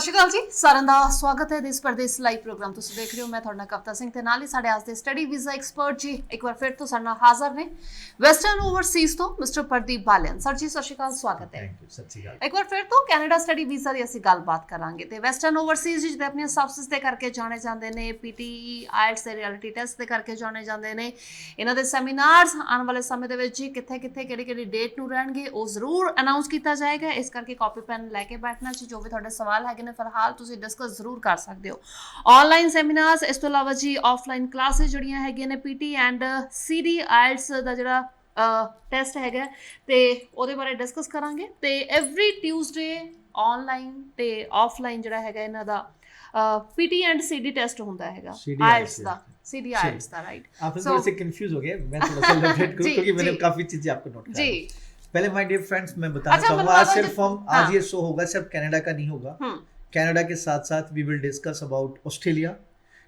ਸਤਿ ਸ਼੍ਰੀ ਅਕਾਲ ਜੀ, ਸਾਰਿਆਂ ਦਾ ਸਵਾਗਤ ਹੈ ਦੇਸ਼ ਪਰਦੇਸ ਲਾਈਵ ਪ੍ਰੋਗਰਾਮ ਤੁਸੀਂ ਦੇਖ ਰਹੇ ਹੋ। ਮੈਂ ਤੁਹਾਡਾ ਨਾਲ ਕਵਿਤਾ ਸਿੰਘ ਤੇ ਨਾਲ ਹੀ ਸਾਡੇ ਅੱਜ ਦੇ ਸਟੱਡੀ ਵੀਜ਼ਾ ਐਕਸਪਰਟ ਜੀ ਇੱਕ ਵਾਰ ਫਿਰ ਤੋਂ ਸਾਡੇ ਨਾਲ ਹਾਜ਼ਰ ਨੇ ਵੈਸਟਰਨ ਓਵਰਸੀਜ਼ ਤੋਂ ਮਿਸਟਰ ਪ੍ਰਦੀਪ ਬਾਲੀਅਨ। ਸਰ ਜੀ ਸਤਿ ਸ਼੍ਰੀ ਅਕਾਲ, ਸਵਾਗਤ ਹੈ। ਥੈਂਕ ਯੂ, ਸਤਿ ਸ਼੍ਰੀ ਅਕਾਲ। ਇੱਕ ਵਾਰ ਫਿਰ ਤੋਂ ਕੈਨੇਡਾ ਸਟੱਡੀ ਵੀਜ਼ਾ ਦੀ ਅਸੀਂ ਗੱਲਬਾਤ ਕਰਾਂਗੇ ਤੇ ਵੈਸਟਰਨ ਓਵਰਸੀਜ਼ ਜਿਹੜੇ ਆਪਣੀਆਂ ਸਬਸਿਸ ਦੇ ਕਰਕੇ ਜਾਣੇ ਜਾਂਦੇ ਨੇ, ਪੀਟੀ ਆਇਲਟਸ ਦੇ ਰਿਐਲਿਟੀ ਟੈਸਟ ਦੇ ਕਰਕੇ ਜਾਣੇ ਜਾਂਦੇ ਨੇ। ਇਹਨਾਂ ਦੇ ਸੈਮੀਨਾਰਸ ਆਉਣ ਵਾਲੇ ਸਮੇਂ ਦੇ ਵਿੱਚ ਜੀ ਕਿੱਥੇ ਕਿਹੜੀ ਡੇਟ ਨੂੰ ਰਹਿਣਗੇ ਉਹ ਜ਼ਰੂਰ ਅਨਾਉਂਸ ਕੀਤਾ ਜਾਏਗਾ। ਇਸ ਕਰਕੇ ਕਾਪੀ ਪੈਨ ਲੈ ਕੇ ਬੈਠਣਾ ਜੀ, ਜੋ ਵੀ ਤੁਹਾਡੇ ਸਵਾਲ ਹੈਗੇ ਨੇ ਫਿਲਹਾਲ ਤੁਸੀਂ ਡਿਸਕਸ ਜ਼ਰੂਰ ਕਰ ਸਕਦੇ ਹੋ। ਆਨਲਾਈਨ ਸੈਮੀਨਾਰਸ, ਇਸ ਤੋਂ ਇਲਾਵਾ ਜੀ ਆਫਲਾਈਨ ਕਲਾਸਿਸ ਜਿਹੜੀਆਂ ਹੈਗੀਆਂ ਨੇ, ਪੀਟੀ ਐਂਡ ਸੀਡੀ ਆਇਲਟਸ ਦਾ ਜਿਹੜਾ ਟੈਸਟ ਹੈਗਾ ਤੇ ਉਹਦੇ ਬਾਰੇ ਡਿਸਕਸ ਕਰਾਂਗੇ। ਤੇ ਐਵਰੀ ਟਿਊਜ਼ਡੇ ਆਨਲਾਈਨ ਤੇ ਆਫਲਾਈਨ ਜਿਹੜਾ ਹੈਗਾ ਇਹਨਾਂ ਦਾ पीटी एंड सीडी टेस्ट होता हैगा आइल्स दा, सीडी आइल्स दा, राइट। आप थोड़े से कंफ्यूज हो गए, मैं थोड़ा सा एलैबोरेट करूं क्योंकि मैंने काफी चीजें आपको नोट करा जी। पहले माय डियर फ्रेंड्स, मैं बताना चाहूंगा आज सिर्फ हम आज ये शो होगा सिर्फ कनाडा का नहीं होगा। कनाडा के साथ साथ we will discuss about Australia,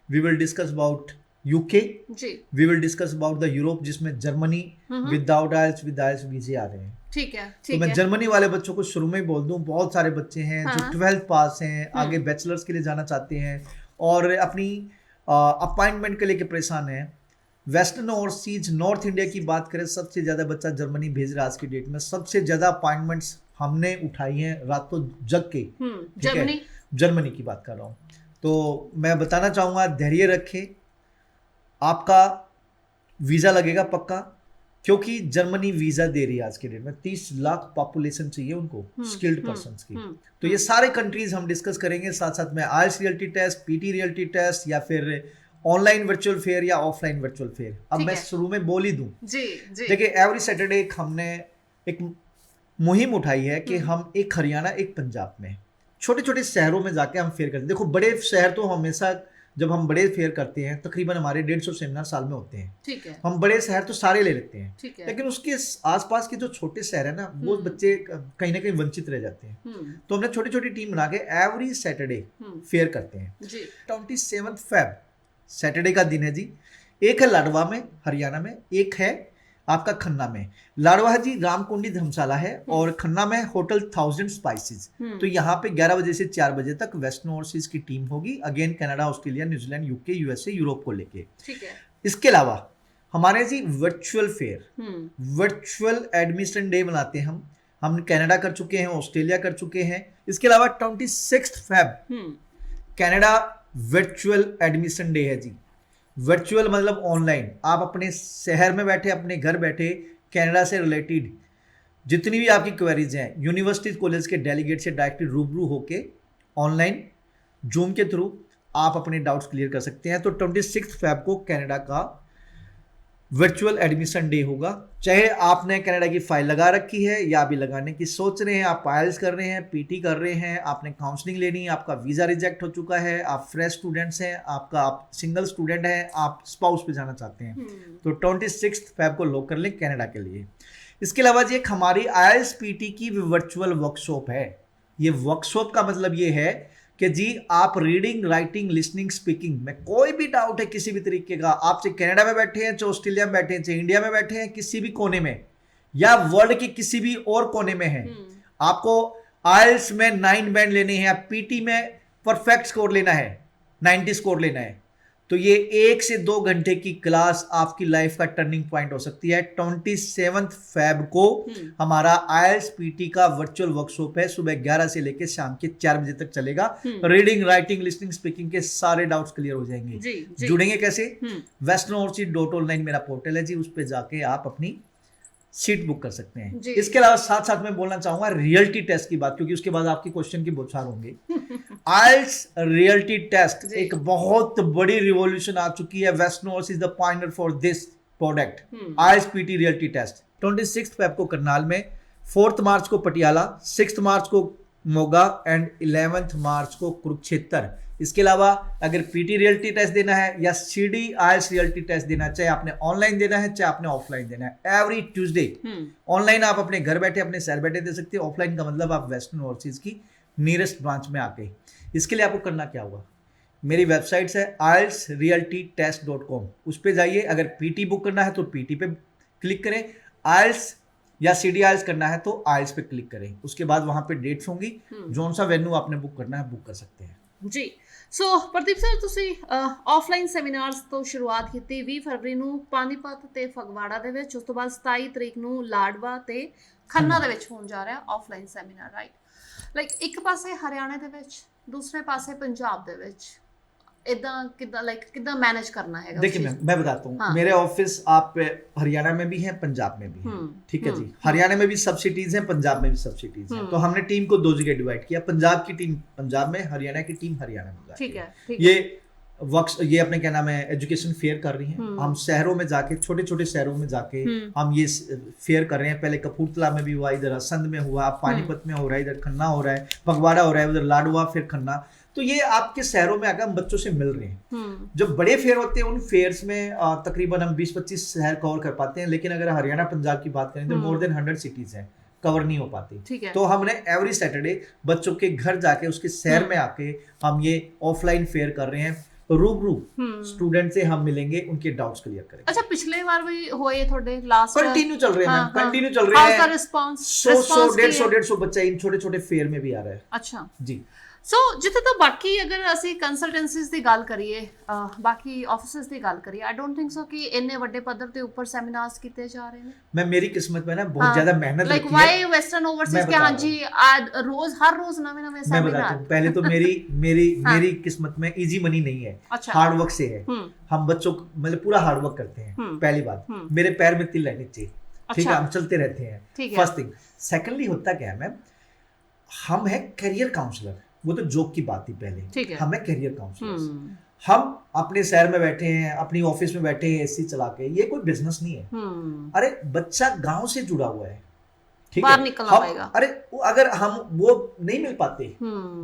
we will discuss about UK ji, we will discuss about the Europe जिसमें Germany without IELTS with IELTS वीजे आ रहे हैं। ठीक है, तो मैं जर्मनी वाले बच्चों को शुरू में ही बोल दूं, बहुत सारे बच्चे हैं जो 12th पास हैं, आगे बैचलर्स के लिए जाना चाहते हैं और अपनी अपॉइंटमेंट के लेके परेशान हैं। वेस्टर्न ओवरसीज नॉर्थ इंडिया की बात करें, सबसे ज़्यादा बच्चा जर्मनी भेज रहा है आज की डेट में। सबसे ज़्यादा अपॉइंटमेंट्स हमने उठाई हैं रातों जग के, जर्मनी की बात कर रहा हूँ। तो मैं बताना चाहूँगा धैर्य रखें, आपका वीज़ा लगेगा पक्का, क्योंकि जर्मनी वीजा दे रही है आज के डेट में। 30 लाख पॉपुलेशन चाहिए उनको स्किल्ड पर्संस की। तो ये सारे कंट्रीज हम डिस्कस करेंगे, साथ साथ में IELTS reality test, PT reality test या फिर ऑनलाइन वर्चुअल फेयर या ऑफलाइन वर्चुअल फेयर। अब मैं शुरू में बोल ही दूं जी। देखिए एवरी सैटरडे हमने एक मुहिम उठाई है कि हम एक हरियाणा एक पंजाब में छोटे छोटे शहरों में जाके हम फेयर करते हैं। देखो बड़े शहर तो हमेशा जब हम बड़े फेयर करते हैं तकरीबन हमारे 150 सेमिनार साल में होते हैं, ठीक है। हम बड़े शहर तो सारे ले लेते हैं, ठीक है। लेकिन उसके आसपास के जो छोटे शहर है ना, वो बच्चे कहीं ना कहीं वंचित रह जाते हैं। तो हमने छोटी छोटी टीम बना के एवरी सैटरडे फेयर करते हैं जी। 27 फेब सैटरडे का दिन है जी। एक है लाडवा में हरियाणा में, एक है आपका खन्ना में। लाडवा है जी रामकुंडी धर्मशाला है और खन्ना में होटल 1000 स्पाइसेस। तो यहाँ पे 11 बजे से 4 बजे तक वेस्टर्न ओवरसीज की टीम होगी, again Canada, Australia, New Zealand, UK, USA, Europe को लेके, ठीक है। इसके अलावा हमारे जी virtual fair, virtual admission day मनाते हैं हम कनाडा कर चुके हैं, ऑस्ट्रेलिया कर चुके हैं। इसके अलावा 26 Feb Canada virtual admission day है जी। वर्चुअल मतलब ऑनलाइन, आप अपने शहर में बैठे, अपने घर बैठे कनाडा से रिलेटेड जितनी भी आपकी क्वेरीज हैं, यूनिवर्सिटी कॉलेज के डेलीगेट से डायरेक्टली रूबरू होके ऑनलाइन जूम के थ्रू आप अपने डाउट्स क्लियर कर सकते हैं। तो 26 फेब को कनाडा का वर्चुअल एडमिशन डे होगा। चाहे आपने कनाडा की फाइल लगा रखी है या अभी लगाने की सोच रहे हैं, आप आइल्स कर रहे हैं, पीटी कर रहे हैं, आपने काउंसलिंग लेनी है, आपका वीज़ा रिजेक्ट हो चुका है, आप फ्रेश स्टूडेंट्स हैं, आप सिंगल स्टूडेंट हैं, आप स्पाउस पे जाना चाहते हैं, तो 26 फेब को लॉक कर लें कनाडा के लिए। इसके अलावा जी एक हमारी आइल्स पीटी की वर्चुअल वर्कशॉप है। ये वर्कशॉप का मतलब ये है कि जी आप रीडिंग, राइटिंग, लिसनिंग, स्पीकिंग में कोई भी डाउट है किसी भी तरीके का, आप चाहे कनाडा में बैठे हैं, चाहे ऑस्ट्रेलिया में बैठे हैं, चाहे इंडिया में बैठे हैं, किसी भी कोने में या वर्ल्ड के किसी भी और कोने में हैं, आपको आइल्स में 9 बैंड लेने हैं, पीटी में परफेक्ट स्कोर लेना है, 90 स्कोर लेना है, तो ये 1 से 2 घंटे की क्लास आपकी लाइफ का टर्निंग पॉइंट हो सकती है। 27 फेब को हमारा आइल्स पीटी का वर्चुअल वर्कशॉप है, सुबह 11 से लेकर शाम के 4 बजे तक चलेगा। रीडिंग, राइटिंग, लिसनिंग, स्पीकिंग के सारे डाउट्स क्लियर हो जाएंगे जी। जुड़ेंगे कैसे? westernorchid.online मेरा पोर्टल है जी, उस पर जाके आप अपनी सीट बुक कर सकते हैं। इसके अलावा साथ साथ में बोलना चाहूंगा रियलिटी टेस्ट की बात, क्योंकि उसके बाद आपके क्वेश्चन की बौछार होंगे। आइल्स रियलिटी टेस्ट एक बहुत बड़ी रिवॉल्यूशन आ चुकी है। Western Overseas is the pioneer for this product, IELTS PT reality test. 26 Feb को करनाल में, 4 मार्च को पटियाला, 6 मार्च को मोगा एंड 11 मार्च को कुरुक्षेत्र। इसके अलावा अगर पीटी रियलिटी टेस्ट देना है या सीडी आइल्स रियलिटी टेस्ट देना है, चाहे आपने ऑनलाइन देना है चाहे आपने ऑफलाइन देना है, एवरी ट्यूसडे ऑनलाइन आप अपने घर बैठे अपने शहर बैठे दे सकते हैं, ऑफलाइन का मतलब आप वेस्टर्न ओवरसीज की नियरेस्ट ब्रांच में आके। इसके लिए आपको करना क्या होगा, मेरी वेबसाइट्स है ieltsrealitytest.com, उस पर जाइए। अगर पीटी बुक करना है तो पीटी पे क्लिक करें, आइल्स या सीडी आइल्स करना है तो आइल्स पे क्लिक करें, उसके बाद वहां पे डेट्स होंगी, जोन सा वेन्यू आपने बुक करना है बुक कर सकते हैं जी। ਸੋ ਪ੍ਰਦੀਪ ਸਰ, ਤੁਸੀਂ ਆਫਲਾਈਨ ਸੈਮੀਨਾਰਸ ਤੋਂ ਸ਼ੁਰੂਆਤ ਕੀਤੀ 20 ਫਰਵਰੀ ਨੂੰ ਪਾਨੀਪਤ ਤੇ ਫਗਵਾੜਾ ਦੇ ਵਿੱਚ, ਉਸ ਤੋਂ ਬਾਅਦ 27 ਤਰੀਕ ਨੂੰ ਲਾਡਵਾ ਤੇ ਖੰਨਾ ਦੇ ਵਿੱਚ ਹੋਣ ਜਾ ਰਿਹਾ ਆਫਲਾਈਨ ਸੈਮੀਨਾਰ, ਰਾਈਟ? ਲਾਈਕ ਇੱਕ ਪਾਸੇ ਹਰਿਆਣਾ ਦੇ ਵਿੱਚ, ਦੂਸਰੇ ਪਾਸੇ ਪੰਜਾਬ ਦੇ ਵਿੱਚ, इदा किदा लाइक किदा मैनेज करना है? देखिए मैं बताता हूँ, मेरे ऑफिस आप हरियाणा में भी हैं, पंजाब में भी हैं, ठीक है जी। हरियाणा में भी सब सिटीज हैं, पंजाब में भी सब सिटीज हैं, तो हमने टीम को 2 जगह डिवाइड किया, पंजाब की टीम पंजाब में, हरियाणा की टीम हरियाणा में। ठीक है, ये अपने क्या नाम है एजुकेशन फेयर कर रही हैं, हम शहरों में जाके, छोटे छोटे शहरों में जाके हम ये फेयर कर रहे हैं। पहले कपूरथला में भी हुआ, इधर असंध में हुआ, पानीपत में हो रहा है, इधर खन्ना हो रहा है, फगवाड़ा हो रहा है, उधर लाडवा, फिर खन्ना। तो ये आपके शहरों में आकर हम बच्चों से मिल रहे हैं। जो बड़े फेयर होते हैं उन फेयर्स में तकरीबन हम 20-25 शहर कवर कर पाते हैं, लेकिन अगर हरियाणा पंजाब की बात करें तो मोर देन 100 सिटीज हैं, कवर नहीं हो पाती। तो हमने एवरी सैटरडे बच्चों के घर जाके, उसके शहर में आके हम ये ऑफलाइन फेयर कर रहे हैं, रूबरू स्टूडेंट से हम मिलेंगे, उनके डाउट्स क्लियर करेंगे। अच्छा, पिछले बार भी हुए थोड़े लास्ट कंटिन्यू चल रहे हैं, कंटिन्यू चल रहे हैं। रिस्पांस 100-150 बच्चा इन छोटे छोटे फेयर में भी आ रहा है। अच्छा जी। ਸੋ ਜਿੱਥੇ ਤਾਂ ਬਾਕੀ ਅਗਰ ਅਸੀਂ ਕੰਸਲਟੈਂਸੀਜ਼ ਦੀ ਗੱਲ ਕਰੀਏ, ਬਾਕੀ ਆਫਿਸਸ ਦੀ ਗੱਲ ਕਰੀਏ, ਆਈ ਡੋंट ਥਿੰਕ ਸੋ ਕਿ ਇੰਨੇ ਵੱਡੇ ਪੱਧਰ ਤੇ ਉੱਪਰ ਸੈਮੀਨਾਰਸ ਕੀਤੇ ਜਾ ਰਹੇ ਨੇ। मैं मेरी किस्मत में ना बहुत ज्यादा मेहनत लाइक व्हाई वेस्टर्न ओवरसीज के? हाँ जी, रोज हर रोज नवे नवे सेमिनार। मैं बताता हूं, पहले तो मेरी किस्मत में इजी मनी नहीं है, हार्ड वर्क से है। हम बच्चों को मतलब पूरा हार्ड वर्क करते हैं। पहली बात, मेरे पैर में तिल रहने चाहिए, ठीक है, हम चलते रहते हैं, फर्स्ट थिंग। सेकेंडली होता क्या है मैम, हम है करियर काउंसलर, वो तो जॉब की बात थी पहले, हम है करियर काउंसलर्स। हम अपने शहर में बैठे हैं, अपनी ऑफिस में बैठे हैं एसी चला के, ये कोई बिजनेस नहीं है। अरे बच्चा गांव से जुड़ा हुआ है, ठीक बाहर है, निकलना पड़ेगा। अरे अगर हम वो नहीं मिल पाते,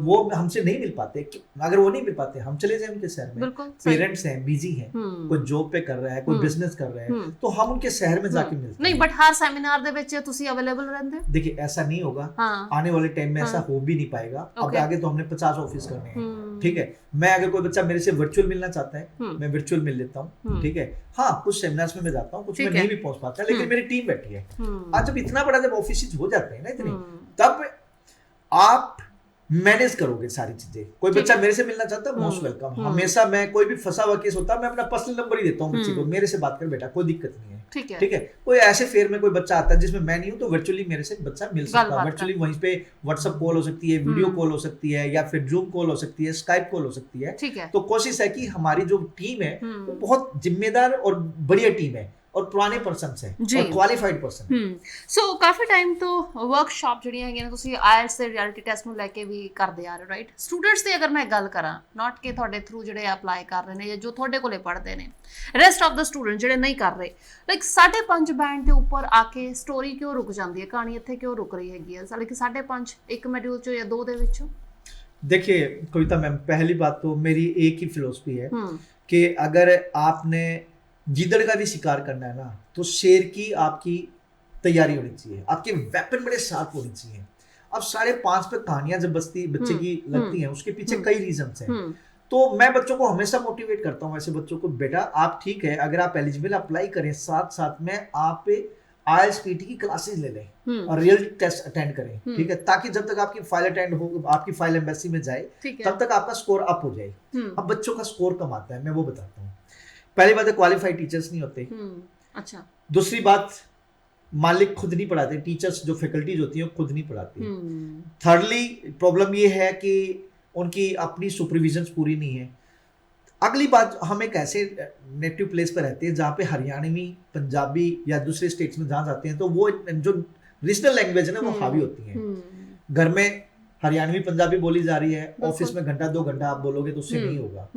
वो हमसे नहीं मिल पाते, अगर वो नहीं मिल पाते हम चले जाए उनके शहर में, पेरेंट्स हैं बिजी हैं, कोई जॉब पे कर रहा है, कोई बिजनेस कर रहा है, तो हम उनके शहर में जाके मिलते नहीं। बट हर सेमिनार दे विच तुसी अवेलेबल रहंदे हो? देखिए ऐसा नहीं होगा, आने वाले टाइम में ऐसा हो भी नहीं पाएगा। अब आगे तो हमने 50 ऑफिस करने हैं, ठीक है। मैं अगर कोई बच्चा मेरे से वर्चुअल मिलना चाहता है, मैं वर्चुअल मिल लेता हूँ, ठीक है। हाँ, कुछ सेमिनार्स में मैं जाता हूँ, कुछ में नहीं भी पहुंच पाता, लेकिन मेरी टीम बैठी है। आज जब इतना बड़ा जब ऑफिस हो जाते हैं ना इतने, तब आप मैनेज करोगे सारी चीजें। कोई बच्चा मेरे से मिलना चाहता है, मोस्ट वेलकम। हमेशा मैं कोई भी फंसा हुआ केस होता है, मैं अपना पर्सनल नंबर ही देता हूँ बच्चे को, मेरे से बात कर बेटा, कोई दिक्कत नहीं है, ठीक है। कोई ऐसे फेयर में कोई बच्चा आता है जिसमें मैं नहीं हूँ, तो वर्चुअली मेरे से बच्चा मिल सकता है। वर्चुअली वहीं पे व्हाट्सएप कॉल हो सकती है, वीडियो कॉल हो सकती है, या फिर जूम कॉल हो सकती है, स्काइप कॉल हो सकती है। तो कोशिश है कि हमारी जो टीम है वो बहुत जिम्मेदार और बढ़िया टीम है, और पुराने पर्सन है और क्वालिफाइड पर्सन। सो काफी टाइम तो वर्कशॉप ਜਿਹੜੀਆਂ ਹੈਗੀਆਂ ਨੇ ਤੁਸੀਂ ਆਇਲਟਸ ਦੇ ਰਿਐਲਿਟੀ ਟੈਸਟ ਨੂੰ ਲੈ ਕੇ ਵੀ ਕਰਦੇ ਆ ਰਹੇ ਹੋ, ਰਾਈਟ? ਸਟੂਡੈਂਟਸ ਦੀ ਅਗਰ ਮੈਂ ਗੱਲ ਕਰਾਂ, ਨਾਟ ਕਿ ਤੁਹਾਡੇ ਥਰੂ ਜਿਹੜੇ ਅਪਲਾਈ ਕਰ ਰਹੇ ਨੇ ਜਾਂ ਜੋ ਤੁਹਾਡੇ ਕੋਲੇ ਪੜ੍ਹਦੇ ਨੇ, ਰੈਸਟ ਆਫ ਦਾ ਸਟੂਡੈਂਟ ਜਿਹੜੇ ਨਹੀਂ ਕਰ ਰਹੇ, ਲਾਈਕ 5.5 ਬੈਂਡ ਦੇ ਉੱਪਰ ਆ ਕੇ ਸਟੋਰੀ ਕਿਉਂ ਰੁਕ ਜਾਂਦੀ ਹੈ, ਕਹਾਣੀ ਇੱਥੇ ਕਿਉਂ ਰੁਕ ਰਹੀ ਹੈਗੀ ਹੈ? ਲਾਈਕ 5.5 ਇੱਕ ਮੋਡਿਊਲ ਚੋਂ ਜਾਂ 2 ਦੇ ਵਿੱਚੋਂ? देखिए कविता मैम, पहली बात तो मेरी एक ही फिलॉसफी है कि अगर आपने गीदड़ का भी शिकार करना है ना, तो शेर की आपकी तैयारी होनी चाहिए, आपके वेपन बड़े शार्प होने चाहिए। अब 5.5 पे कहानियां जब बच्चे की लगती हैं, उसके पीछे कई रीजंस हैं। तो मैं बच्चों को हमेशा मोटिवेट करता हूँ ऐसे बच्चों को, बेटा आप ठीक है, अगर आप एलिजिबल अप्लाई करें, साथ साथ में आप IELTS PT की क्लासेस ले लें और रियल टेस्ट अटेंड करें, ठीक है, ताकि जब तक आपकी फाइल अटेंड हो, आपकी फाइल एम्बेसी में जाए, तब तक आपका स्कोर अप हो जाए। अब बच्चों का स्कोर कम आता है, मैं वो बताता हूँ। पहली बात है, क्वालिफाइड टीचर्स नहीं होते। अच्छा। दूसरी बात, मालिक खुद नहीं पढ़ाते, टीचर्स जो फैकल्टीज होती हैं खुद नहीं पढ़ाती। थर्डली प्रॉब्लम ये है कि उनकी अपनी सुपरविजन पूरी नहीं है। अगली बात, हम एक ऐसे नेटिव प्लेस पर रहते हैं जहाँ पे हरियाणवी, पंजाबी या दूसरे स्टेट्स में जहाँ जाते हैं, तो वो जो रीजनल लैंग्वेज है ना, वो हावी होती है। घर में हरियाणवी पंजाबी बोली जा रही है, ऑफिस में घंटा 2 घंटा आप बोलोगे तो उससे नहीं होगा।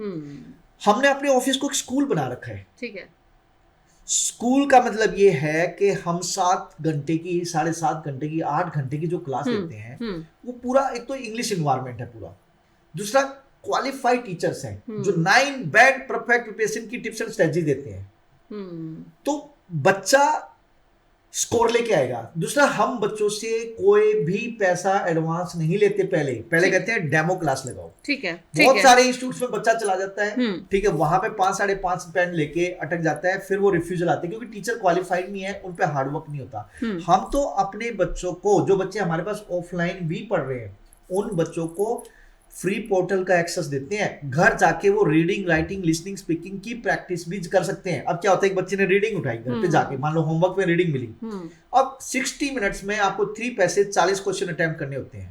हमने अपने ऑफिस को एक स्कूल बना रखा है, ठीक है। स्कूल का मतलब ये है कि हम 7 घंटे की, 7.5 घंटे की, 8 घंटे की जो क्लास लेते हैं, वो पूरा, एक तो इंग्लिश इन्वायरमेंट है पूरा, दूसरा क्वालिफाइड टीचर्स हैं जो 9 बैंड परफेक्ट प्रिपरेशन की टिप्स एंड स्ट्रेटजी देते हैं। तो बच्चा स्कोर लेके आएगा। दूसरा, हम बच्चों से कोई भी पैसा एडवांस नहीं लेते। पहले कहते हैं डेमो क्लास लगाओ। ठीक है। बहुत सारे इंस्टीट्यूट्स में बच्चा चला जाता है, ठीक है, वहां पे 5-5.5 बैंड लेके अटक जाता है, फिर वो रिफ्यूजल आते हैं क्योंकि टीचर क्वालिफाइड नहीं है, उन पे हार्डवर्क नहीं होता। हम तो अपने बच्चों को, जो बच्चे हमारे पास ऑफलाइन भी पढ़ रहे हैं, उन बच्चों को फ्री पोर्टल का एक्सेस देते हैं। घर जाके वो रीडिंग, राइटिंग, लिसनिंग, स्पीकिंग की प्रैक्टिस भी कर सकते हैं। अब क्या होता है, एक बच्चे ने रीडिंग उठाई घर पे जाके, मान लो होमवर्क में रीडिंग मिली, अब 60 मिनट्स में आपको 3 पैसे 40 क्वेश्चन अटेम्प्ट करने होते हैं।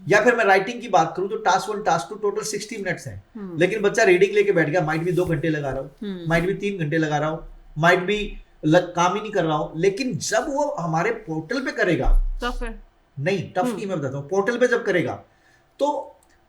या फिर मैं राइटिंग की बात करूं तो टास्क 1 टास्क 2 टोटल 60 मिनट्स है, लेकिन बच्चा रीडिंग लेके बैठ गया, माइट भी 2 घंटे लगा रहा हूं, माइट भी 3 घंटे लगा रहा हूं, माइट भी काम ही नहीं कर रहा हूं। लेकिन जब वो हमारे पोर्टल पे करेगा, नहीं टफ नहीं, मैं बताता हूं, पोर्टल पे जब करेगा तो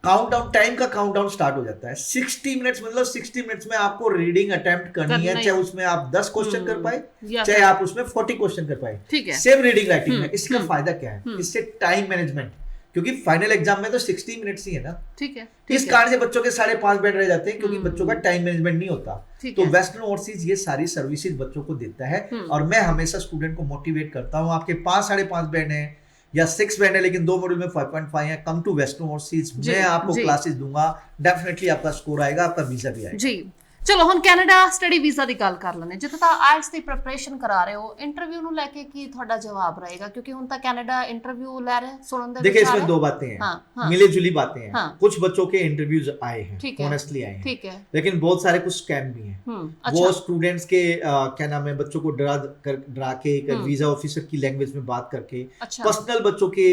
काउंटडाउन, टाइम का काउंटडाउन स्टार्ट हो जाता है। 60 मिनट्स मतलब 60 मिनट्स में आपको रीडिंग अटेम्प्ट करनी है, चाहे उसमें आप 10 क्वेश्चन कर पाए, चाहे आप उसमें 40 क्वेश्चन कर पाए। सेम रीडिंग राइटिंग है। इसका फायदा क्या है, इससे टाइम मैनेजमेंट, क्योंकि फाइनल एग्जाम में तो 60 मिनट्स ही है ना, ठीक है। इस कारण से बच्चों के 5.5 बैठ रह जाते हैं, क्योंकि बच्चों का टाइम मैनेजमेंट नहीं होता। तो वेस्टर्न ओवरसीज ये सारी सर्विसेज बच्चों को देता है, और मैं हमेशा स्टूडेंट को मोटिवेट करता हूँ। आपके 5-5.5 बैंड है या 6 बैंड है, लेकिन 2 मॉड्यूल में 5.5 है, कम टू वेस्टर्न ओवरसीज, मैं आपको क्लासेस दूंगा, डेफिनेटली आपका स्कोर आएगा, आपका वीजा भी आएगा जी। ਚਲੋ ਹੁਣ ਕੈਨੇਡਾ ਸਟੱਡੀ ਵੀਜ਼ਾ ਦੀ ਗੱਲ ਕਰ ਲੈਣੇ। ਜਿੱਥੇ ਤਾਂ ਆਇਲਟਸ ਦੀ ਪ੍ਰੈਪਰੇਸ਼ਨ ਕਰਾ ਰਹੇ ਹੋ, ਇੰਟਰਵਿਊ ਨੂੰ ਲੈ ਕੇ ਕੀ ਤੁਹਾਡਾ ਜਵਾਬ ਰਹੇਗਾ, ਕਿਉਂਕਿ ਹੁਣ ਤਾਂ ਕੈਨੇਡਾ ਇੰਟरव्यू ले रहे हैं, सुनने दे। देखिए, इसमें 2 बातें हैं, मिली जुली बातें हैं। कुछ बच्चों के इंटरव्यूज आए हैं, ऑनेस्टली आए हैं, ठीक है, लेकिन बहुत सारे कुछ स्कैम भी हैं। वो स्टूडेंट्स के क्या नाम है, बच्चों को डरा के वीजा ऑफिसर की लैंग्वेज में बात करके पर्सनल बच्चों के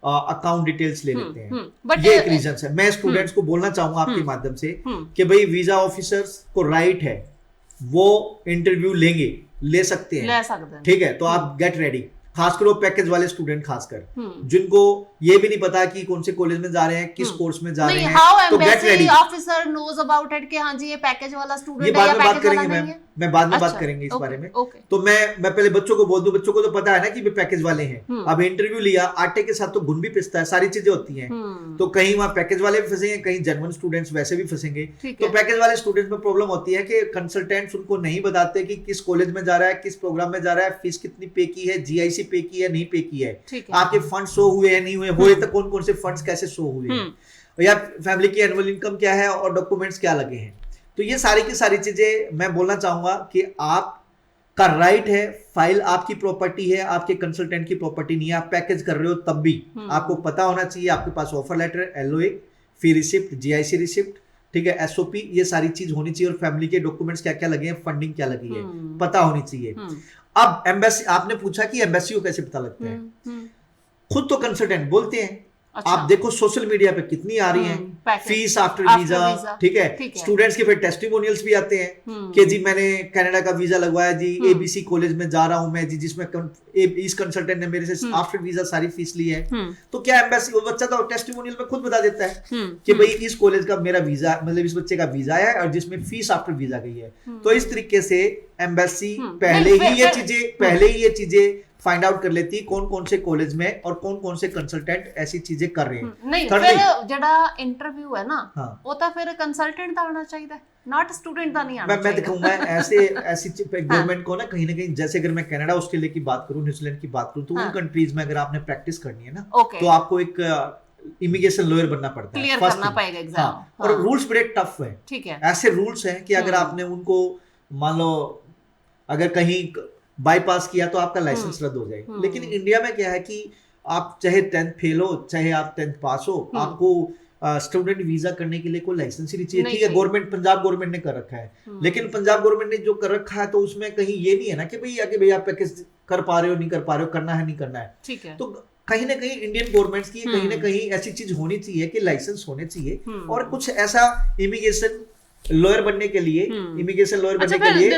अकाउंट डिटेल्स ले लेते हैं। ये एक रीजन है। मैं स्टूडेंट्स को बोलना चाहूंगा आपके माध्यम से कि भाई वीजा ऑफिसर्स को राइट है, वो इंटरव्यू ले सकते हैं, ठीक है। तो आप गेट रेडी, खासकर वो पैकेज वाले स्टूडेंट, खासकर जिनको ये भी नहीं पता कि कौन से कॉलेज में जा रहे हैं, किस कोर्स में जा रहे हैं, तो get ready. Officer knows about it कि हाँ जी ये पैकेज वाला स्टूडेंट है या पैकेज वाला नहीं है। मैं बाद में बात करेंगे इस बारे में। तो मैं पहले बच्चों को बोल दूं, बच्चों को तो पता है ना कि वे पैकेज वाले हैं। अब इंटरव्यू लिया, आटे के साथ तो गुण भी पिसता है, सारी चीजें होती हैं। तो कहीं वहाँ पैकेज वाले भी फंसेंगे, कहीं जेन्युइन स्टूडेंट्स वैसे भी फंसेंगे। तो पैकेज वाले स्टूडेंट्स में प्रॉब्लम होती है कि कंसल्टेंट्स उनको नहीं बताते कि किस कॉलेज में जा रहा है, किस प्रोग्राम में जा रहा है, फीस कितनी पे की है, जीआईसी पे की है, नहीं पे की है, आपके फंड शो हुए हैं, नहीं हुए तो कौन कौन से फंड्स कैसे शो हुए हैं, या फैमिली की एनुअल इनकम क्या है और डॉक्यूमेंट्स क्या लगे हैं। तो ये सारी की सारी चीजें मैं बोलना चाहूंगा कि आपका राइट है, फाइल आपकी प्रॉपर्टी है, आपके कंसल्टेंट की प्रॉपर्टी नहीं है। आप पैकेज कर रहे हो तब भी आपको पता होना चाहिए, आपके पास ऑफर लेटर, एलओए, फी रिसिप्ट, जीआईसी रिसिप्ट, ठीक है, एसओपी, ये सारी चीज होनी चाहिए, और फैमिली के डॉक्यूमेंट्स क्या क्या लगे हैं, फंडिंग क्या लगी है, पता होनी चाहिए। अब एम्बेसी, आपने पूछा कि एम्बेसी को कैसे पता लगता है, खुद तो कंसल्टेंट बोलते हैं। अच्छा। आप देखो सोशल मीडिया पे कितनी आ रही हैं, फीस आफ्टर वीजा, ठीक है। स्टूडेंट्स के फिर टेस्टिमोनियल्स भी आते हैं कि जी मैंने कनाडा का वीजा लगवाया जी, एबीसी कॉलेज में जा रहा हूं मैं जी, जिसमें इस कंसल्टेंट ने मेरे से आफ्टर वीजा सारी फीस ली है। तो क्या एम्बेसी, वो बच्चा तो टेस्टिमोनियल में खुद बता देता है कि भाई इस कॉलेज का मेरा वीजा, मतलब इस बच्चे का वीजा है और जिसमें फीस आफ्टर वीजा गई है। तो इस तरीके से एम्बेसी पहले ही ये चीजें फाइंड आउट कर लेती कौन कौन से कॉलेज में और कौन कौन से कंसल्टेंट ऐसी चीजें कर रहे हैं। नहीं, फिर ਜਿਹੜਾ ਇੰਟਰਵਿਊ ਹੈ ਨਾ, ਉਹ ਤਾਂ ਫਿਰ ਕੰਸਲਟੈਂਟ ਦਾ ਆਣਾ ਚਾਹੀਦਾ ਹੈ, नॉट स्टूडेंट ਦਾ नहीं आना चाहिए। मैं दिखाऊंगा ऐसी गवर्नमेंट को ना कहीं ना कहीं, जैसे अगर मैं कनाडा, ऑस्ट्रेलिया की बात करूं, न्यूजीलैंड की बात करूं, तो उन कंट्रीज में अगर आपने प्रैक्टिस करनी है ना, तो आपको एक इमिग्रेशन लॉयर बनना पड़ता है, क्लियर करना पड़ेगा एग्जाम, और रूल्स बड़े टफ है, ठीक है। ऐसे रूल्स हैं कि अगर आपने उनको, मान लो अगर कहीं बाईपास किया तो आपका लाइसेंस रद्द हो जाए। लेकिन इंडिया में क्या है कि आप चाहे 10th फेल हो, चाहे आप 10th पास हो, आपको स्टूडेंट वीजा करने के लिए कोई लाइसेंस ही नहीं चाहिए, ठीक है। गवर्नमेंट, पंजाब गवर्नमेंट ने कर रखा है, लेकिन पंजाब गवर्नमेंट ने जो कर रखा है तो उसमें कहीं ये नहीं है ना कि भाई आप पैकेज कर पा रहे हो, नहीं कर पा रहे हो, करना है नहीं करना है, ठीक है। तो कहीं ना कहीं इंडियन गवर्नमेंट्स की कहीं ना कहीं ऐसी चीज होनी चाहिए कि लाइसेंस होने चाहिए, और कुछ ऐसा इमिग्रेशन लॉयर बनने के लिए, इमिग्रेशन लॉयर बनने के लिए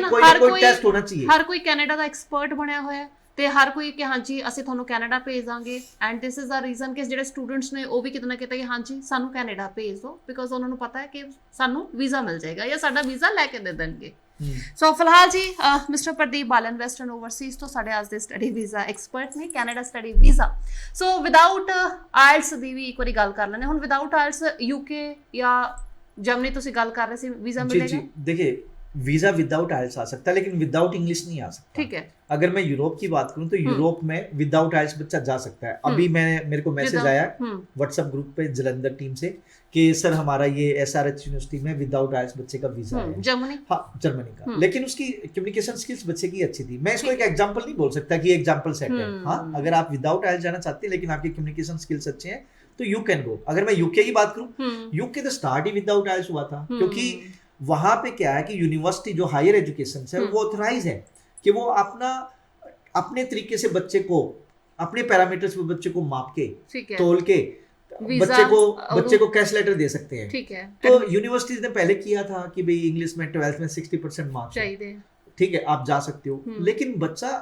कोई टेस्ट होना चाहिए। हर कोई कनाडा ਦਾ ਐਕਸਪਰਟ ਬਣਿਆ ਹੋਇਆ ਹੈ ਤੇ ਹਰ ਕੋਈ ਕਿ ਹਾਂਜੀ ਅਸੀਂ ਤੁਹਾਨੂੰ ਕੈਨੇਡਾ ਭੇਜ ਦਾਂਗੇ, and this is the reason ਕਿ ਜਿਹੜੇ ਸਟੂਡੈਂਟਸ ਨੇ ਉਹ ਵੀ ਕਿਤੇ ਨਾ ਕਿਤੇ ਕਿ ਹਾਂਜੀ ਸਾਨੂੰ ਕੈਨੇਡਾ ਭੇਜ ਦਿਓ, ਬਿਕੋਜ਼ ਉਹਨਾਂ ਨੂੰ ਪਤਾ ਹੈ ਕਿ ਸਾਨੂੰ ਵੀਜ਼ਾ ਮਿਲ ਜਾਏਗਾ ਜਾਂ ਸਾਡਾ ਵੀਜ਼ਾ ਲੈ ਕੇ ਦੇ ਦੇਣਗੇ। ਸੋ ਫਿਲਹਾਲ ਜੀ ਮਿਸਟਰ ਪ੍ਰਦੀਪ ਬਾਲਨ ਵੈਸਟਰਨ ਓਵਰਸੀਜ਼ ਤੋਂ ਸਾਡੇ ਅੱਜ ਦੇ ਸਟੱਡੀ ਵੀਜ਼ਾ ਐਕਸਪਰਟ ਨੇ, ਕੈਨੇਡਾ ਸਟੱਡੀ ਵੀਜ਼ਾ। ਸੋ ਵਿਦਆਊਟ ਆਇਲਟਸ ਦੀ ਵੀ ਇੱਕ ਵਾਰੀ ਗੱਲ ਕਰ ਲੈਂਦੇ। ਹੁਣ ਵਿਦਆਊਟ ਆਇਲਟਸ ਯੂਕੇ ਜਾਂ ਜਰਮਨੀ ਤੁਸੀਂ ਗੱਲ ਕਰ ਰਹੇ ਸੀ, ਵੀਜ਼ਾ ਮਿਲੇਗਾ? जी देखिए, वीजा विदाउट आइल्स आ सकता है, लेकिन विदाउट इंग्लिश नहीं आ सकता। ठीक है। अगर मैं यूरोप की बात करूं तो यूरोप में विदाउट आइल्स बच्चा जा सकता है। अभी मेरे को मैसेज आया व्हाट्सएप ग्रुप पे जलंधर टीम से कि सर हमारा ये एसआरएच यूनिवर्सिटी में विदाउट आइल्स बच्चे का वीजा है, जर्मनी, हाँ जर्मनी का, लेकिन उसकी कम्युनिकेशन स्किल्स बच्चे की अच्छी थी। मैं इसको एक एग्जांपल नहीं बोल सकता कि एग्जांपल सेट है। हाँ, अगर आप विदाउट आइल्स जाना चाहते हैं लेकिन आपकी कम्युनिकेशन स्किल्स अच्छे हैं तो यू कैन गो। अगर मैं यूके की बात करूं, यूके तो स्टार्ट ही विदाउट आइल्स हुआ था, क्योंकि वहां पे क्या है कि यूनिवर्सिटी जो हायर एजुकेशन है वो ऑथराइज है कि वो अपने तरीके से बच्चे को, अपने पैरामीटर्स पे बच्चे को माप के, तोल के बच्चे को कैश लेटर दे सकते हैं। ठीक है। तो यूनिवर्सिटीज ने पहले किया था कि भाई इंग्लिश में 12th में 60% मार्क्स चाहिए, ठीक है आप जा सकते हो। लेकिन बच्चा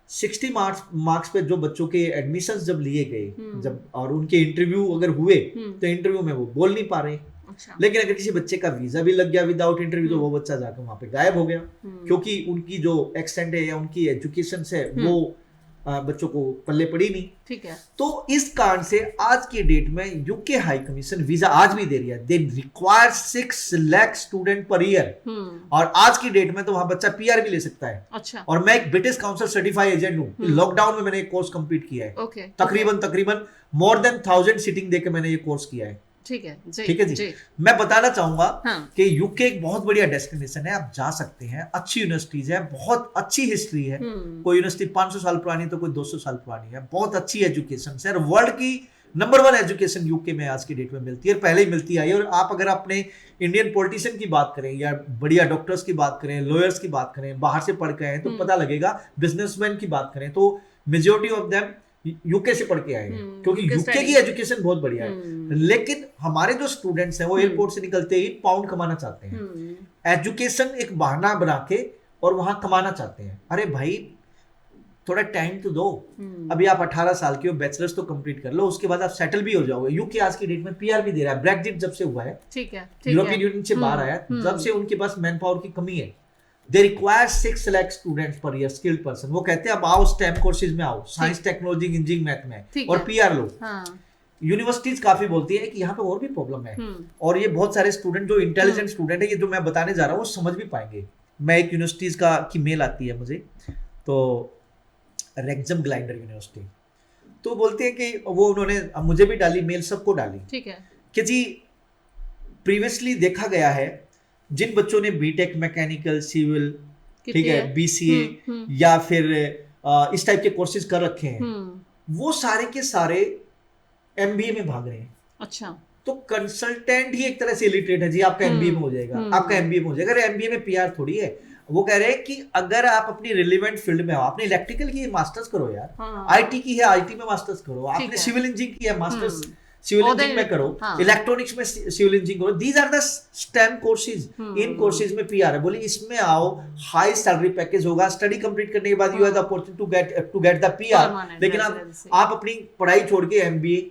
60 मार्क्स पे जो बच्चों के एडमिशंस जब लिए गए, जब और उनके इंटरव्यू अगर हुए तो इंटरव्यू में वो बोल नहीं पा रहे। अच्छा। लेकिन अगर किसी बच्चे का वीजा भी लग गया विदाउट इंटरव्यू तो वो बच्चा जाकर वहां पे गायब हो गया, क्योंकि उनकी जो एक्सटेंट है या उनकी एजुकेशन है वो बच्चों को पल्ले पड़ी नहीं। ठीक है। तो इस कारण से आज की डेट में यूके हाई कमीशन वीजा आज भी दे रही है। They require 6 lakh student per year, और आज की डेट में तो वहां बच्चा पीआर भी ले सकता है। अच्छा। और मैं एक ब्रिटिश काउंसिल सर्टिफाइड एजेंट हूँ। लॉकडाउन में मैंने एक कोर्स कंप्लीट किया है। तकरीबन मोर देन 1000 सीटिंग देकर मैंने ये कोर्स किया है। ठीक है जी। मैं बताना चाहूंगा कि यूके एक बहुत बढ़िया डेस्टिनेशन है, आप जा सकते हैं। अच्छी यूनिवर्सिटीज है, बहुत अच्छी हिस्ट्री है। कोई यूनिवर्सिटी 500 साल पुरानी तो कोई 200 साल पुरानी है। बहुत अच्छी एजुकेशन है, वर्ल्ड की नंबर 1 एजुकेशन यूके में आज की डेट में मिलती है, और पहले ही मिलती आई है। और आप अगर अपने इंडियन पॉलिटिशियन की बात करें या बढ़िया डॉक्टर्स की बात करें, लॉयर्स की बात करें, बाहर से पढ़ के आए तो पता लगेगा। बिजनेसमैन की बात करें तो मेजोरिटी ऑफ देम यूके से पढ़ के आए हैं, क्योंकि यूके की एजुकेशन बहुत बढ़िया है। लेकिन हमारे जो स्टूडेंट्स हैं वो एयरपोर्ट से निकलते ही पाउंड कमाना चाहते हैं। एजुकेशन एक बहाना बना के और वहां कमाना चाहते हैं। अरे भाई थोड़ा टाइम तो दो। अभी आप 18 साल के हो, बैचलर्स तो कंप्लीट कर लो, उसके बाद आप सेटल भी हो जाओगे। यूके आज की डेट में पीआर भी दे रहा है। ब्रेक्जिट जब से हुआ है, ठीक है, यूरोपियन यूनियन से बाहर आया, जब से उनके पास मैन पावर की कमी है। They require 6 lakh students per year, skilled person। वो कहते हैं अब आओ STEM कोर्सेज में आओ, साइंस, टेक्नोलॉजी, इंजीनियरिंग, मैथ में, और पीआर लो। यूनिवर्सिटीज काफी बोलती है कि यहाँ पे और भी प्रॉब्लम है, और ये बहुत सारे स्टूडेंट जो इंटेलिजेंट स्टूडेंट है, ये जो मैं बताने जा रहा हूँ वो समझ भी पाएंगे। मैं एक यूनिवर्सिटीज की मेल आती है मुझे, तो रेक्सम ग्लाइडर यूनिवर्सिटी, तो बोलते हैं कि वो उन्होंने मुझे भी डाली मेल, सबको डाली, ठीक है, कि जी प्रीवियसली देखा गया है जिन बच्चों ने बीटेक, मैकेनिकल, सिविल, ठीक है, बीसीए या फिर इस टाइप के कोर्सेज कर रखे हैं, वो सारे के सारे एमबीए में भाग रहे हैं। अच्छा। तो कंसल्टेंट ही एक तरह से इलिटरेट है जी, आपका एमबीए में हो जाएगा, आपका एमबीए में हो जाएगा। अरे एमबीए में पीआर थोड़ी है। वो कह रहे हैं कि अगर आप अपनी रिलेवेंट फील्ड में हो, आपने इलेक्ट्रिकल की है मास्टर्स करो यार, आईटी की है आईटी में मास्टर्स करो, आपने सिविल इंजीनियरिंग की है मास्टर्स सिविल इंजीनियरिंग में करो, इलेक्ट्रॉनिक्स में सिविल इंजीनियरिंग करो। These are the STEM courses. इन कोर्सेज में पीआर है। बोले इसमें आओ, हाई सैलरी पैकेज होगा, स्टडी कंप्लीट करने के बाद you have the opportunity to get the PR. लेकिन आप अपनी पढ़ाई छोड़ के एमबीए,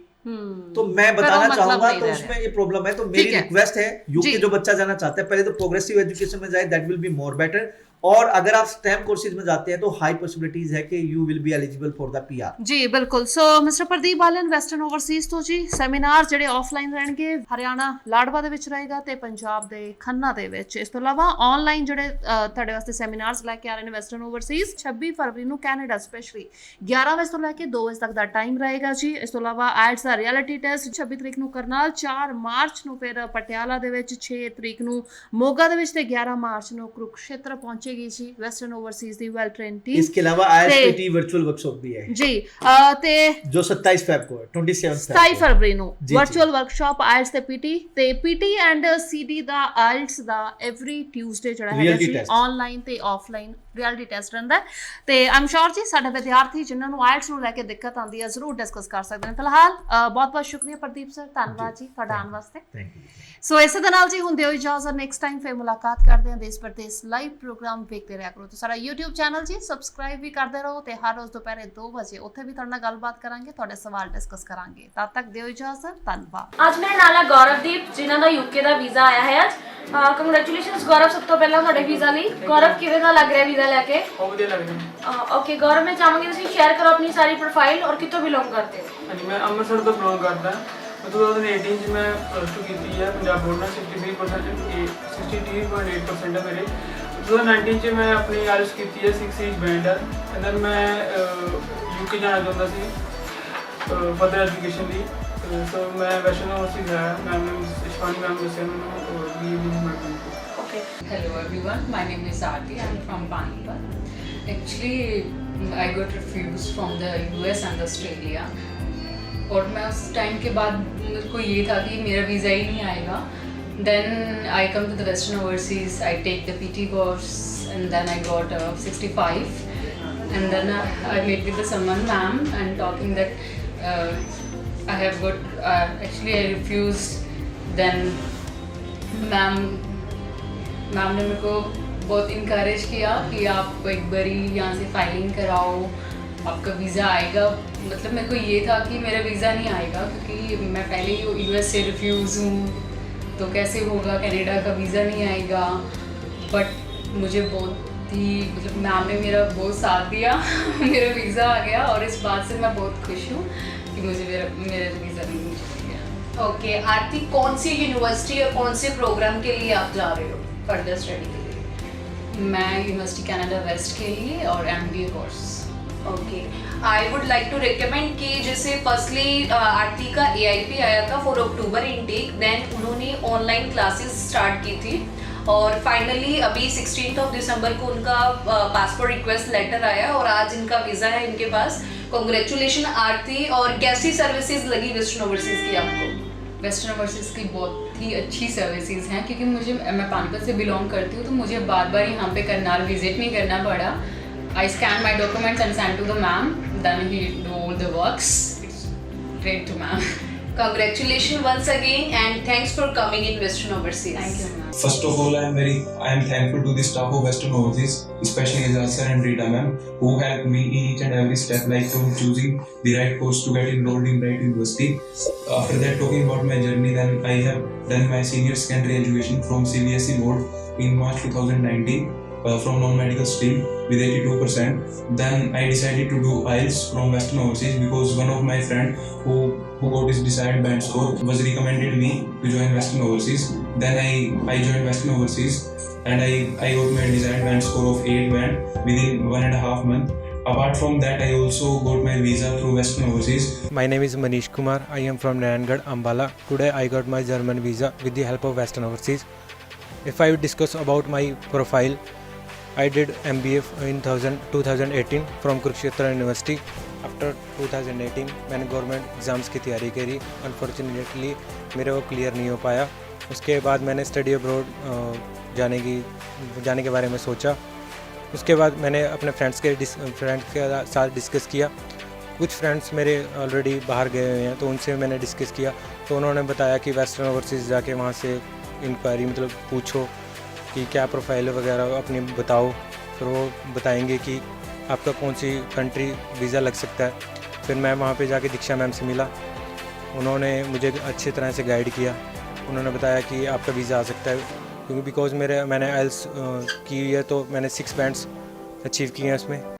तो मैं बताना चाहूंगा तो उसमें ये प्रॉब्लम है। तो मेरी रिक्वेस्ट है यूके जो बच्चा जाना चाहता है, पहले तो प्रोग्रेसिव एजुकेशन में जाए, that will be more better. और अगर आप स्टेम कोर्सेज में जाते हैं तो हाई पॉसिबिलिटीज है कि you will be eligible for the PR. जी बिल्कुल। So mister Pradeep Balan, Western Overseas ਤੋਂ ਜੀ ਸੈਮੀਨਾਰ ਜਿਹੜੇ ਆਫਲਾਈਨ ਰਹਿਣਗੇ, ਹਰਿਆਣਾ ਲਾੜਵਾ ਦੇ ਵਿੱਚ ਰਹੇਗਾ ਤੇ ਪੰਜਾਬ ਦੇ ਖੰਨਾ ਦੇ ਵਿੱਚ। ਇਸ ਤੋਂ ਇਲਾਵਾ ਆਨਲਾਈਨ ਜਿਹੜੇ ਤੁਹਾਡੇ ਵਾਸਤੇ ਸੈਮੀਨਾਰਸ ਲੈ ਕੇ ਆ ਰਹੇ ਨੇ ਵੈਸਟਰਨ ਓਵਰਸੀਜ਼, 26 ਫਰਵਰੀ ਨੂੰ ਕੈਨੇਡਾ ਸਪੈਸ਼ਲੀ 11 ਵਜੇ ਤੋਂ ਲੈ ਕੇ 2 ਵਜੇ ਤੱਕ ਦਾ ਟਾਈਮ ਰਹੇਗਾ ਜੀ। ਇਸ ਤੋਂ ਇਲਾਵਾ ਆਇਲਟਸ ਦਾ ਰਿਐਲਿਟੀ ਟੈਸਟ 26 ਤਰੀਕ ਨੂੰ ਕਰਨਾਲ, 4 ਮਾਰਚ ਨੂੰ ਫਿਰ ਪਟਿਆਲਾ ਦੇ ਵਿੱਚ, 6 ਤਰੀਕ ਨੂੰ ਮੋਗਾ ਦੇ ਵਿੱਚ ਤੇ 11 ਮਾਰਚ ਨੂੰ ਕੁਰੂਕਸ਼ੇਤਰ ਪਹੁੰਚੇਗੀ ਜੀ ਵੈਸਟਰਨ ਓਵਰਸੀਜ਼ ਦੀ ਵੈਲ ਟ੍ਰੇਨਡ ਟੀਮ। इसके अलावा आईएसपीटी वर्चुअल वर्कशॉप भी है जी, ਤੇ जो 27 ਫੈਬ को है, 27 ਫਰਵਰੀ ਨੂੰ ਵਰਚੁਅਲ ਵਰਕਸ਼ਾਪ ਆਇਲਟਸ ਤੇ ਪੀਟੀ ਐਂਡ ਸੀਡੀ ਦਾ ਆਇਲਟਸ ਦਾ ਐਵਰੀ ਟਿਊਜ਼ਡੇ ਜਿਹੜਾ ਹੈਗਾ ਜੀ ਆਨਲਾਈਨ ਤੇ ਆਫਲਾਈਨ ਰਿਐਲਿਟੀ ਟੈਸਟ ਰਹਿੰਦਾ। ਤੇ ਆਮ ਸ਼ੋਰ ਜੀ ਸਾਡੇ ਵਿਦਿਆਰਥੀ ਜਿਨ੍ਹਾਂ ਨੂੰ ਆਇਲਟਸ ਨੂੰ ਲੈ ਕੇ ਦਿੱਕਤ ਆਉਂਦੀ ਹੈ ਜ਼ਰੂਰ ਡਿਸਕਸ ਕਰ ਸਕਦੇ ਨੇ। ਫਿਲਹਾਲ ਬਹੁਤ ਬਹੁਤ ਸ਼ੁਕਰੀਆ ਪ੍ਰਦੀਪ ਸਰ, ਧੰਨਵਾਦ ਜੀ ਤੁਹਾਡਾ ਆਉਣ ਵਾਸਤੇ। Thank you. ਸੋ ਇਸੇ ਦੇ ਨਾਲ ਜੀ ਹੁੰਦੇ ਹੋਏ ਇਜਾਜ਼ਤ, ਨੈਕਸਟ ਟਾਈਮ ਫਿਰ ਮੁਲਾਕਾਤ ਕਰਦੇ ਹਾਂ। ਦੇਸ਼ ਪ੍ਰਦੇਸ਼ ਲਾਈਵ ਪ੍ਰੋਗਰਾਮ ਵੇਖਦੇ ਰਿਹਾ ਕਰੋ। ਤੇ ਸਾਡਾ YouTube ਚੈਨਲ ਜੀ ਸਬਸਕ੍ਰਾਈਬ ਵੀ ਕਰਦੇ ਰਹੋ, ਤੇ ਹਰ ਰੋਜ਼ ਦੁਪਹਿਰੇ 2 ਵਜੇ ਉੱਥੇ ਵੀ ਤੁਹਾਡੇ ਨਾਲ ਗੱਲਬਾਤ ਕਰਾਂਗੇ, ਤੁਹਾਡੇ ਸਵਾਲ ਡਿਸਕਸ ਕਰਾਂਗੇ। ਤਦ ਤੱਕ ਦਿਓ ਇਜਾਜ਼ਤ, ਧੰਨਵਾਦ। ਅੱਜ ਮੇਰੇ ਨਾਲ ਹੈ ਗੌਰਵਦੀਪ, ਜਿਨ੍ਹਾਂ ਦਾ ਯੂਕੇ ਦਾ ਵੀਜ਼ਾ ਆਇਆ ਹੈ ਅੱਜ। ਕੰਗ੍ਰੈਚੁਲੇਸ਼ਨਸ ਗੌਰਵ, ਸਭ ਤੋਂ ਪਹਿਲਾਂ ਤੁਹਾਡੇ ਵੀਜ਼ਾ ਲਈ। ਗੌਰਵ ਕਿਵੇਂ ਦਾ ਲੱਗ ਰਿਹਾ ਵੀਜ਼ਾ ਲੈ ਕੇ? ਬਹੁਤ ਵਧੀਆ ਲੱਗ ਰਿਹਾ। ਓਕੇ ਗੌਰਵ, ਮੈਂ ਚਾਹਾਂਗੀ ਤੁਸੀਂ ਸ਼ੇਅਰ ਕਰੋ ਆਪਣੀ ਸਾਰੀ ਪ੍ਰੋਫਾਈਲ ਔਰ ਕਿੱਥੋਂ ਬਿਲੋਂਗ ਕਰਦੇ ਹੋ। ਹਾਂਜੀ, ਮੈਂ ਅੰਮ੍ਰਿਤਸਰ ਤੋਂ ਬਿਲੋਂਗ ਕਰਦਾ 2018 ਚ ਮੈਂ ਪਲੱਸ 2 ਕੀਤੀ ਹੈ ਪੰਜਾਬ ਬੋਰਡ ਨਾਲ 63% ਹੈ ਮੇਰੇ। 2019 ਚ ਮੈਂ ਆਪਣੀ ਆਇਲਸ ਕੀਤੀ ਹੈ 6 ਏਜ ਬੈਂਡ ਹੈ ਐਂਡ ਦੈਨ ਮੈਂ UK ਜਾਣਾ ਚਾਹੁੰਦਾ ਸੀ ਫਰਦਰ ਐਜੂਕੇਸ਼ਨ ਲਈ। ਸੋ ਮੈਂ ਵੈਸ਼ਨੋ ਯੂਨੀਵਰਸਿਟੀ ਆਇਆ, ਮੈਮ ਨੇ ਇਸ਼ਵਾਨੀ ਮੈਮ ਦੱਸਿਆ ਮੈਨੂੰ ਵੀ Okay. Hello everyone, my name is Aarti. I'm from Panipat. Actually, I got refused from the US and Australia. और मैं उस टाइम के बाद मेरे को ये था कि मेरा वीज़ा ही नहीं आएगा. Then I come to the Western Overseas. I take the PT course and then I got 65. And then I met with someone, ma'am, and talking that I have got. Actually, I refused. Then, ma'am ने मेरे को बहुत encourage किया कि आप एक बारी यहाँ से फाइलिंग कराओ, आपका वीज़ा आएगा। मतलब मेरे को ये था कि मेरा वीज़ा नहीं आएगा क्योंकि मैं पहले ही US से रिफ्यूज़ हूँ, तो कैसे होगा, कनाडा का वीज़ा नहीं आएगा। बट मुझे बहुत ही मतलब मैम ने मेरा बहुत साथ दिया मेरा वीज़ा आ गया और इस बात से मैं बहुत खुश हूँ कि मुझे मेरा वीज़ा नहीं मिल गया। ओके आरती, कौन सी यूनिवर्सिटी और कौन से प्रोग्राम के लिए आप जा रहे हो फर्दर स्टडी के लिए? मैं यूनिवर्सिटी कनाडा वेस्ट के लिए और MBA course. Okay, I would like to recommend कि जैसे फर्स्टली आरती का AIP आया था फॉर अक्टूबर इनटेक, देन उन्होंने ऑनलाइन क्लासेस स्टार्ट की थी और फाइनली अभी 16 दिसंबर को उनका पासपोर्ट रिक्वेस्ट लेटर आया और आज इनका वीज़ा है इनके पास। कॉन्ग्रेचुलेशन आरती। और कैसी सर्विसेज लगी वेस्टर्न ओवरसीज की आपको? वेस्टर्न ओवरसीज़ की बहुत ही अच्छी सर्विसेज हैं क्योंकि मैं पानीपत से बिलोंग करती हूँ, तो मुझे बार बार यहाँ पे करनाल विजिट नहीं करना पड़ा। I scan my documents and send to the ma'am, then he do all the works. It's great to ma'am. Congratulations once again and thanks for coming in Western Overseas. Thank you, ma'am. First of all, I am thankful to the staff of Western Overseas, especially Azad sir and Rita ma'am, who helped me in each and every step, like from choosing the right course to get enrolled in right university. After that, talking about my journey, then I have done my senior secondary education from CBSE board in March 2019 from non-medical stream with 82%. Then I decided to do IELTS from Western Overseas because one of my friend who got his desired band score was recommended me to join Western Overseas. Then I joined Western Overseas and I got my desired band score of 8 band within 1.5 months. Apart from that, I also got my visa through Western Overseas. My name is Manish Kumar. I am from Narayangad, Ambala. Today I got my German visa with the help of Western Overseas. If I discuss about my profile, I did MBA in 2018 from Kurukshetra University. After 2018 मैंने government exams की तैयारी करी। Unfortunately मेरे वो clear नहीं हो पाया। उसके बाद मैंने स्टडी अब्रॉड जाने के बारे में सोचा। उसके बाद मैंने अपने फ्रेंड्स के साथ डिस्कस किया। कुछ फ्रेंड्स मेरे ऑलरेडी बाहर गए हुए हैं, तो उनसे मैंने डिस्कस किया, तो उन्होंने बताया कि वेस्टर्न ओवरसीज़ जाके वहाँ से इंक्वायरी मतलब पूछो कि क्या प्रोफाइल वगैरह अपनी बताओ, फिर वो बताएंगे कि आपका कौन सी कंट्री वीज़ा लग सकता है। फिर मैं वहाँ पे जाके दीक्षा मैम से मिला, उन्होंने मुझे अच्छी तरह से गाइड किया। उन्होंने बताया कि आपका वीज़ा आ सकता है क्योंकि मैंने IELTS की है, तो मैंने 6 बैंड्स अचीव किए हैं उसमें।